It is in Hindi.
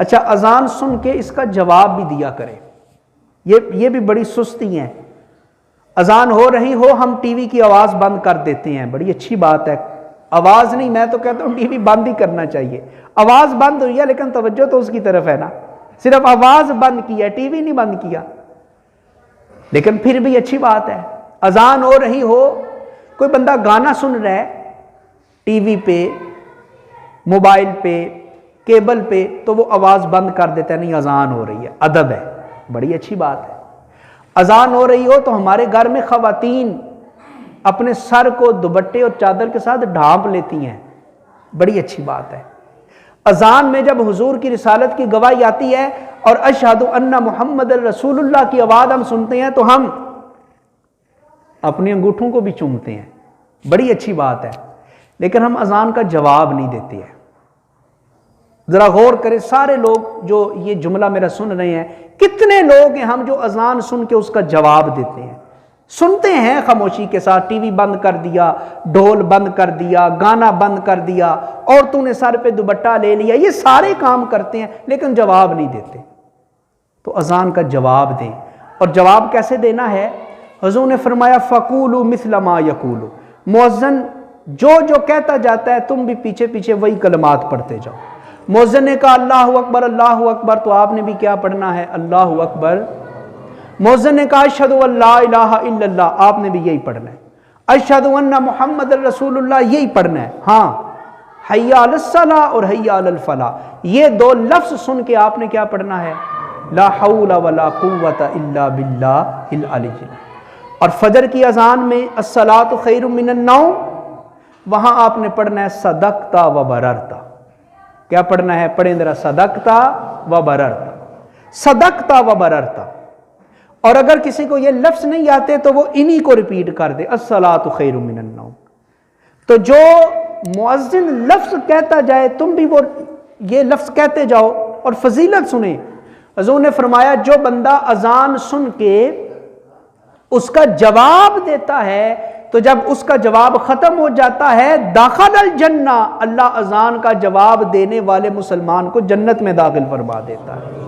अच्छा, अजान सुन के इसका जवाब भी दिया करें। ये भी बड़ी सुस्ती है। अजान हो रही हो, हम टीवी की आवाज बंद कर देते हैं, बड़ी अच्छी बात है। आवाज नहीं, मैं तो कहता हूं टीवी बंद ही करना चाहिए। आवाज बंद हुई है लेकिन तवज्जो तो उसकी तरफ है ना। सिर्फ आवाज बंद की है, टीवी नहीं बंद किया, लेकिन फिर भी अच्छी बात है। अजान हो रही हो, कोई बंदा गाना सुन रहा है टीवी पे, मोबाइल पे, केबल पे, तो वो आवाज बंद कर देता है, नहीं अजान हो रही है, अदब है, बड़ी अच्छी बात है। अजान हो रही हो तो हमारे घर में खवातीन अपने सर को दुपट्टे और चादर के साथ ढांप लेती हैं, बड़ी अच्छी बात है। अजान में जब हुजूर की रिसालत की गवाही आती है और अशहदु अन्ना मुहम्मद रसूलुल्लाह की आवाज हम सुनते हैं तो हम अपने अंगूठों को भी चूमते हैं, बड़ी अच्छी बात है। लेकिन हम अजान का जवाब नहीं देते हैं। जरा गौर करें सारे लोग जो ये जुमला मेरा सुन रहे हैं, कितने लोग हैं हम जो अजान सुन के उसका जवाब देते हैं। सुनते हैं खामोशी के साथ, टीवी बंद कर दिया, ढोल बंद कर दिया, गाना बंद कर दिया, औरतों ने सर पे दुपट्टा ले लिया, ये सारे काम करते हैं लेकिन जवाब नहीं देते। तो अजान का जवाब दें। और जवाब कैसे देना है? हुजूर ने फरमाया फ़क़ूलू मिस्ल मा यक़ूलू, मुअज़्ज़िन जो जो कहता जाता है तुम भी पीछे पीछे वही कलमात पढ़ते जाओ। मुअज़्ज़िन ने कहा अल्लाहु अकबर, तो आपने भी क्या पढ़ना है? अल्लाहु अकबर। मुअज़्ज़िन ने कहा अशहदु अल्ला इलाहा इल्लल्लाह, आपने भी यही पढ़ना है। अशहदु अन्ना मुहम्मदर रसूलुल्लाह, यही पढ़ना है। हाँ, हय्या अलस सलाह और हय्या अलल फलाह, ये दो लफ्ज सुन के आपने क्या पढ़ना है? ला हौला वला कुव्वता इल्ला बिल्लाहिल अलीय्यिल। और फजर की अजान में अस्सलातु खैरुम मिनन नौम, वहां आपने पढ़ना है सदकता व बररता। क्या पढ़ना है? पढ़ें जरा, सदकता व बररता, सदकता व बररता। और अगर किसी को ये लफ्ज नहीं आते तो वो इन्हीं को रिपीट कर दे, अस्सलातु खैरुम मिनन नौम। तो जो मुअज्जिन लफ्ज कहता जाए तुम भी वो ये लफ्ज कहते जाओ और फजीलत सुने। हुजूर ने फरमाया जो बंदा अजान सुन के उसका जवाब देता है तो जब उसका जवाब खत्म हो जाता है, दाखिल जन्ना, अल्लाह अजान का जवाब देने वाले मुसलमान को जन्नत में दाखिल फरमा देता है।